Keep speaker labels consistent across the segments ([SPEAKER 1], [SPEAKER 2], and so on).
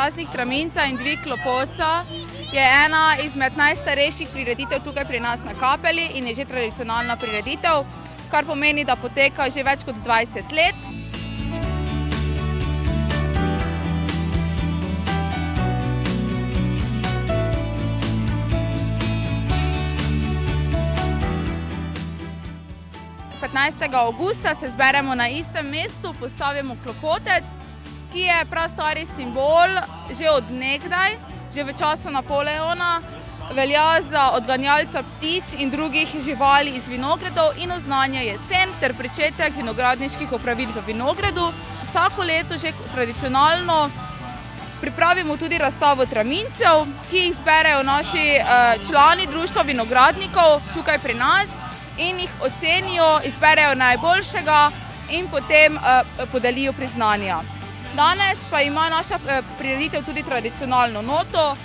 [SPEAKER 1] Praznik Traminca in dvig klopoca je ena izmed najstarejših prireditev tukaj pri nas na Kapeli in je že tradicionalna prireditev, kar pomeni, da poteka že več kot 20 let. Avgusta se zberemo na istem mestu, postavimo klopotec, ki je prastari simbol že od nekdaj, že v času Napoleona, velja za odganjalca ptic in drugih živali iz vinogradov in oznanja jesen ter pričetek vinogradniških opravil v vinogradu. Vsako leto že tradicionalno pripravimo tudi razstavo tramincev, ki jih zberejo naši člani društva vinogradnikov tukaj pri nas in jih ocenijo, izberejo najboljšega in potem podelijo priznanja. Danes pa ima naša prireditev tudi tradicionalno noto.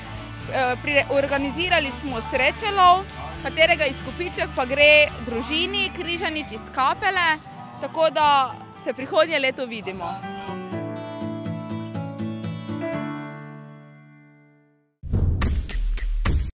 [SPEAKER 1] Organizirali smo srečelov, katerega izkupiček pa gre družini Križanič iz Kapele, tako da se prihodnje leto vidimo.